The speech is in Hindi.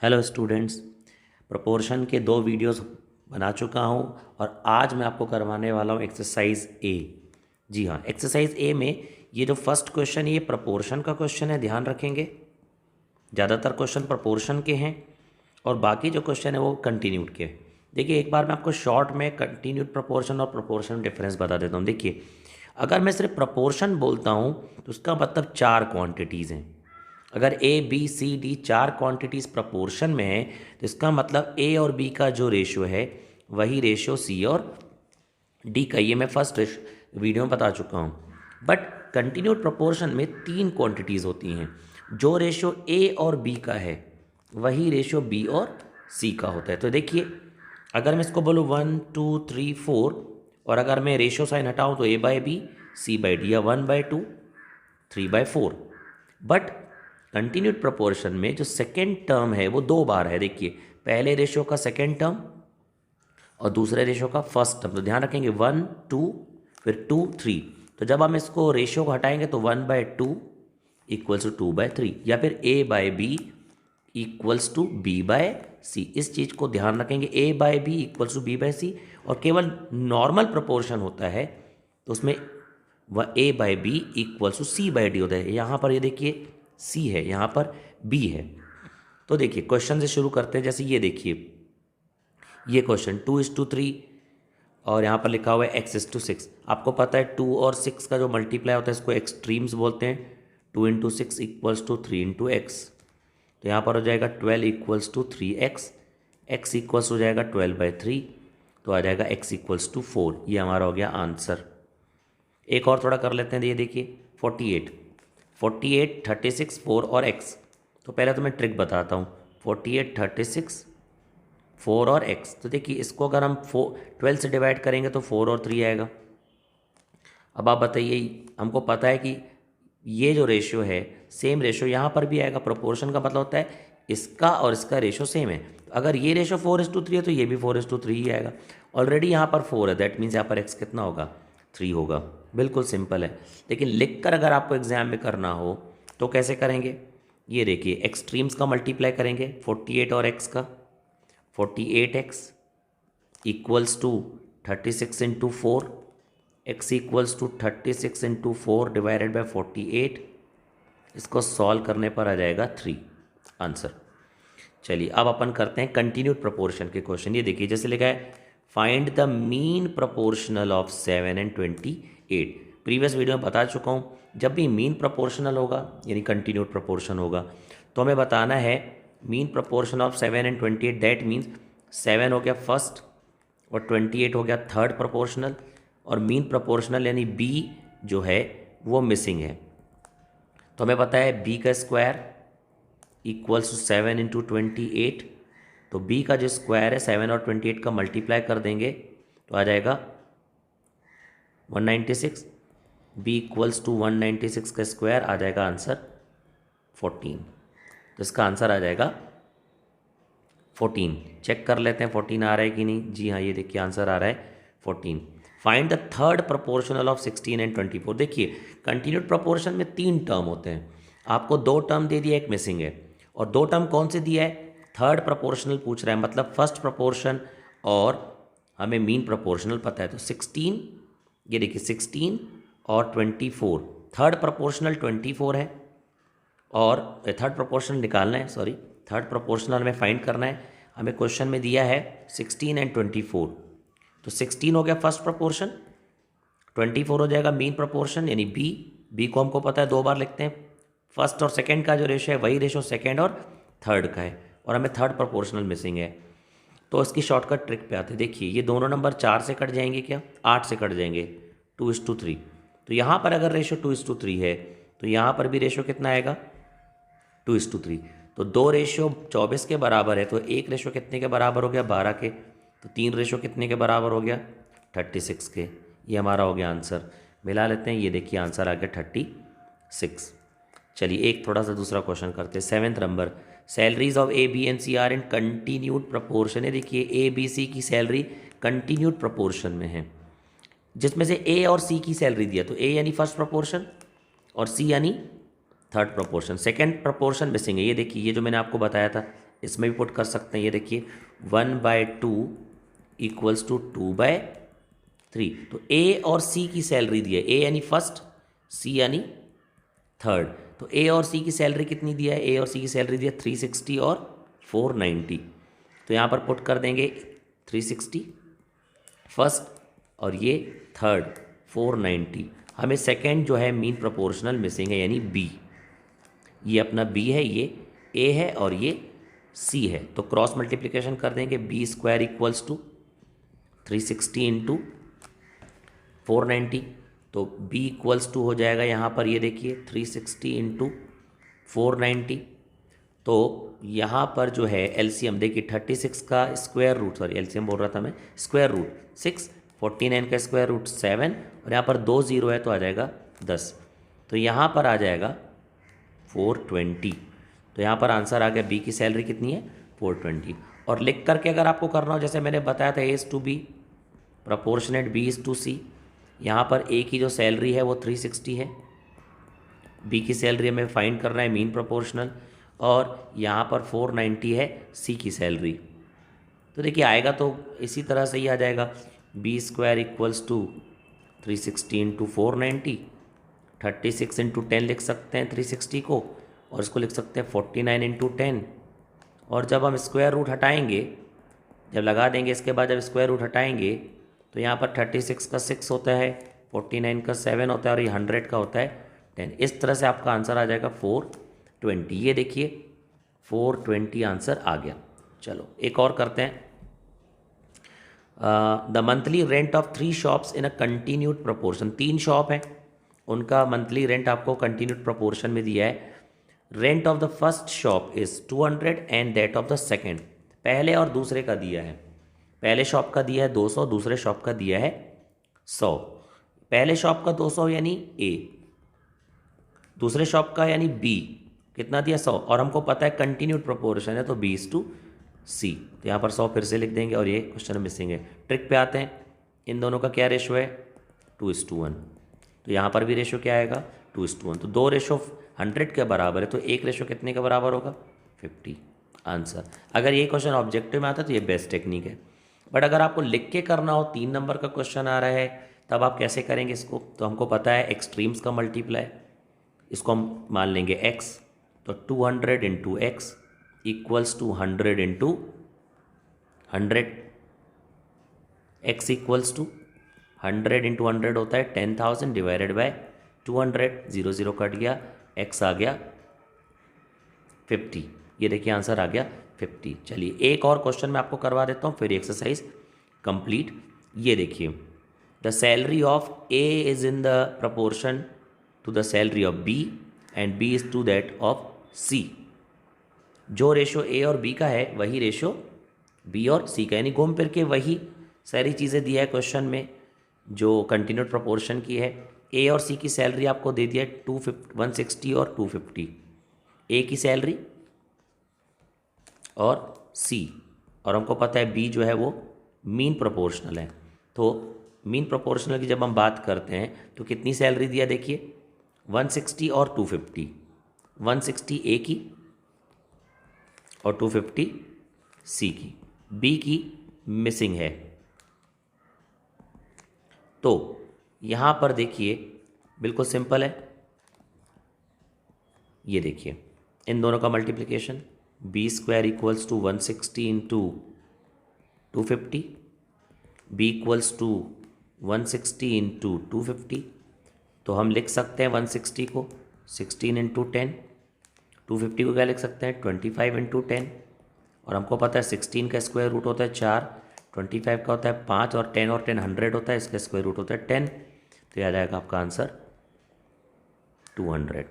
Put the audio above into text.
हेलो स्टूडेंट्स, प्रोपोर्शन के दो वीडियोस बना चुका हूं और आज मैं आपको करवाने वाला हूं एक्सरसाइज ए। जी हाँ, एक्सरसाइज ए में ये जो फर्स्ट क्वेश्चन है ये प्रोपोर्शन का क्वेश्चन है, ध्यान रखेंगे। ज़्यादातर क्वेश्चन प्रोपोर्शन के हैं और बाकी जो क्वेश्चन है वो कंटिन्यूड के हैं। देखिए, एक बार मैं आपको शॉर्ट में कंटिन्यूड प्रोपोर्शन और प्रोपोर्शन डिफरेंस बता देता हूँ। देखिए, अगर मैं सिर्फ प्रोपोर्शन बोलता हूँ तो उसका मतलब चार क्वांटिटीज़ हैं। अगर ए बी सी डी चार क्वांटिटीज़ प्रोपोर्शन में है तो इसका मतलब ए और बी का जो रेशियो है वही रेशियो सी और डी का। ये मैं फर्स्ट वीडियो में बता चुका हूँ। बट कंटिन्यूड प्रोपोर्शन में तीन क्वांटिटीज़ होती हैं। जो रेशियो ए और बी का है वही रेशियो बी और सी का होता है। तो देखिए, अगर मैं इसको बोलूँ 1 2 3 4 और अगर मैं रेशियो साइन हटाऊँ तो A by B C by D या 1/2 3/4। बट कंटिन्यूड प्रोपोर्शन में जो सेकेंड टर्म है वो दो बार है। देखिए, पहले रेशियो का सेकेंड टर्म और दूसरे रेशियो का फर्स्ट टर्म। तो ध्यान रखेंगे 1 2 फिर 2 3। तो जब हम इसको रेशियो को हटाएंगे तो 1/2 इक्वल्स टू 2/3 या फिर A by B equals to B by C. इस चीज़ को ध्यान रखेंगे, A by B equals to B by C. और केवल नॉर्मल प्रोपोर्शन होता है तो उसमें वह A by B equals to C by D होता है। यहाँ पर ये देखिए सी है, यहाँ पर बी है। तो देखिए, क्वेश्चन से शुरू करते हैं। जैसे ये देखिए, ये क्वेश्चन 2:3 और यहाँ पर लिखा हुआ है x:6। आपको पता है 2 और 6 का जो मल्टीप्लाई होता है इसको एक्सट्रीम्स बोलते हैं। 2 × 6 इक्वल्स टू 3 × x। तो यहाँ पर हो जाएगा 12 equals to 3x। x equals हो जाएगा 12/3, तो आ जाएगा x इक्वल्स टू 4। ये हमारा हो गया आंसर। एक और थोड़ा कर लेते हैं। ये देखिए 48 36 4 और x। तो पहले तो मैं ट्रिक बताता हूँ। 48 36 4 और x। तो देखिए, इसको अगर हम 12 से डिवाइड करेंगे तो 4 और 3 आएगा। अब आप बताइए, हमको पता है कि ये जो रेशियो है सेम रेशियो यहाँ पर भी आएगा। प्रोपोर्शन का मतलब होता है इसका और इसका रेशियो सेम है। तो अगर ये रेशियो 4:3 है तो ये भी 4:3 ही आएगा। ऑलरेडी यहाँ पर 4 है, दैट मीन्स यहाँ पर x कितना होगा, 3 होगा। बिल्कुल सिंपल है। लेकिन लिख कर अगर आपको एग्जाम में करना हो तो कैसे करेंगे? ये देखिए, एक्सट्रीम्स का मल्टीप्लाई करेंगे 48 और x का। 48x equals to 36 × 4। x equals to 36 × 4 divided by 48। इसको सॉल्व करने पर आ जाएगा 3 आंसर। चलिए, अब अपन करते हैं कंटिन्यूड प्रोपोर्शन के क्वेश्चन। ये देखिए, जैसे लिखा है find the mean proportional of 7 and 28। Previous video में बता चुका हूँ, जब भी मीन प्रोपोर्शनल होगा यानी कंटिन्यूड प्रोपोर्शन होगा तो हमें बताना है mean proportion of 7 and 28। That means 7 हो गया फर्स्ट और 28 हो गया थर्ड प्रोपोर्शनल, और मीन प्रोपोर्शनल यानी बी जो है वो मिसिंग है। तो हमें पता है बी का स्क्वायर इक्वल्स टू 7 × 28। तो बी का जो स्क्वायर है 7 और 28 का मल्टीप्लाई कर देंगे तो आ जाएगा 196। बी इक्वल्स टू 196 का स्क्वायर आ जाएगा आंसर 14। तो इसका आंसर आ जाएगा 14। चेक कर लेते हैं 14 आ रहा है कि नहीं। जी हाँ, ये देखिए आंसर आ रहा है 14। Find the third proportional of 16 and 24। देखिए, कंटिन्यूड प्रोपोर्शन में 3 टर्म होते हैं। आपको 2 टर्म दे दिया, एक मिसिंग है। और 2 टर्म कौन से दिया है? थर्ड प्रोपोर्शनल पूछ रहा है, मतलब फर्स्ट प्रोपोर्शन और हमें मीन प्रोपोर्शनल पता है। तो 16, ये देखिए 16 और 24। थर्ड प्रोपोर्शनल 24 है और थर्ड प्रोपोर्शनल निकालना है, सॉरी थर्ड प्रोपोर्शनल हमें फाइंड करना है। हमें क्वेश्चन में दिया है 16 and 24। तो 16 हो गया फर्स्ट प्रोपोर्शन, 24 हो जाएगा मीन प्रोपोर्शन यानी बी। बी को हमको पता है 2 बार लिखते हैं। फर्स्ट और सेकंड का जो रेशियो है वही रेशियो सेकंड और थर्ड का है, और हमें थर्ड प्रोपोर्शनल मिसिंग है। तो इसकी शॉर्टकट ट्रिक पे आते हैं। देखिए, ये दोनों नंबर 4 से कट जाएंगे, क्या 8 से कट जाएंगे, 2:3। तो यहाँ पर अगर रेशियो 2:3 है तो यहाँ पर भी रेशियो कितना आएगा, 2:3। तो 2 रेशियो 24 के बराबर है, तो एक रेशियो कितने के बराबर हो गया, 12 के। तो 3 रेशियो कितने के बराबर हो गया, 36 के। ये हमारा हो गया आंसर। मिला लेते हैं, ये देखिए आंसर आ गया 36। चलिए, एक थोड़ा सा दूसरा क्वेश्चन करते हैं। 7th number, salaries of A B and C are in continued proportion है। देखिए, ए बी सी की सैलरी कंटिन्यूड प्रोपोर्शन में है, जिसमें से ए और सी की सैलरी दिया। तो ए यानी फर्स्ट प्रोपोर्शन और सी यानी third proportion. Second proportion missing है। ये देखिए, ये जो मैंने आपको बताया था इसमें भी पुट कर सकते हैं। ये देखिए 1/2 इक्वल्स टू 2/3। तो ए और सी की सैलरी दी है, ए यानी फर्स्ट, सी यानी थर्ड। तो ए और सी की सैलरी कितनी दिया है, ए और सी की सैलरी दी है 360 और 490। तो यहाँ पर पुट कर देंगे 360 फर्स्ट और ये थर्ड 490। हमें सेकंड जो है मीन प्रोपोर्शनल मिसिंग है यानी बी। ये अपना बी है, ये ए है और ये सी है। तो क्रॉस मल्टीप्लिकेशन कर देंगे, B square equals to 360 into 490। तो b इक्वल्स टू हो जाएगा यहाँ पर, ये देखिए 360 इंटू 490। तो यहाँ पर जो है एलसीएम देखिए 36 का स्क्वायर रूट, सॉरी एलसीएम बोल रहा था मैं, स्क्वायर रूट 6, 49 का स्क्वायर रूट 7 और यहाँ पर 2 0 है तो आ जाएगा 10। तो यहाँ पर आ जाएगा 420। तो यहाँ पर आंसर आ गया, बी की सैलरी कितनी है 420। और लिख करके अगर आपको करना हो, जैसे मैंने बताया था A to B proportionate B to C, यहाँ पर A की जो सैलरी है वो 360 है, B की सैलरी हमें फाइंड करना है मीन प्रोपोर्शनल, और यहाँ पर 490 है C की सैलरी। तो देखिए आएगा तो इसी तरह से ही आ जाएगा, B square equals to 360 into 490, 36 into 10 लिख सकते हैं 360 को, और इसको लिख सकते हैं 49 इंटू 10। और जब हम स्क्वायर रूट हटाएंगे, जब लगा देंगे इसके बाद जब स्क्वायर रूट हटाएंगे तो यहाँ पर 36 का 6 होता है, 49 का 7 होता है और ये 100 का होता है 10। इस तरह से आपका आंसर आ जाएगा 420। ये देखिए 420 आंसर आ गया। चलो एक और करते हैं। The monthly rent of 3 shops in a continued proportion. 3 shop हैं, उनका मंथली रेंट आपको कंटिन्यूड प्रोपोर्शन में दिया है। Rent of the first shop is 200 and that of the second. पहले और दूसरे का दिया है, पहले शॉप का दिया है 200, दूसरे शॉप का दिया है 100। पहले शॉप का 200 यानी ए, दूसरे शॉप का यानी बी कितना दिया 100, और हमको पता है कंटिन्यूड प्रोपोर्शन है तो B to C। तो यहाँ पर 100 फिर से लिख देंगे और ये क्वेश्चन मिसिंग है। ट्रिक पे आते हैं, इन दोनों का क्या रेशो है 2:1। तो यहाँ पर भी रेशो क्या आएगा 2:1। तो 2 रेशो 100 के बराबर है, तो 1 रेशो कितने के बराबर होगा 50 आंसर। अगर ये क्वेश्चन ऑब्जेक्टिव में आता है तो ये बेस्ट टेक्निक है। बट अगर आपको लिख के करना हो, 3 नंबर का क्वेश्चन आ रहा है, तब आप कैसे करेंगे इसको। तो हमको पता है एक्सट्रीम्स का मल्टीप्लाई, इसको हम मान लेंगे x। तो 200 into x equals to 100 into 100, x equals to 100 into 100 होता है 10,000 डिवाइडेड बाय 200, 0 0 कट गया, x आ गया 50। ये देखिए आंसर आ गया 50। चलिए एक और क्वेश्चन मैं आपको करवा देता हूँ, फिर एक्सरसाइज कंप्लीट। ये देखिए, the salary of A is in the proportion to the salary of B and B is to that of C। जो रेशो A और B का है वही रेशो B और C का, यानी घूम फिर के वही सारी चीज़ें दिया है क्वेश्चन में जो कंटिन्यूड प्रोपोर्शन की है। A और C की सैलरी आपको दे दिया है 160 और 250, A की सैलरी और C, और हमको पता है B जो है वो मीन प्रोपोर्शनल है। तो मीन प्रोपोर्शनल की जब हम बात करते हैं तो कितनी सैलरी दिया देखिए 160 और 250, 160 A की और 250 C की, B की मिसिंग है। तो यहाँ पर देखिए बिल्कुल सिंपल है, ये देखिए इन दोनों का multiplication, B square equals to 160 into 250, B equals to 160 into 250। तो हम लिख सकते हैं 160 को 16 इंटू 10, 250 को क्या लिख सकते हैं 25 इंटू 10, और हमको पता है 16 का स्क्वायर रूट होता है 4, 25 का होता है 5, और 10 और 10 100 होता है, इसका स्क्वायर रूट होता है 10। तो याद आएगा आपका आंसर 200।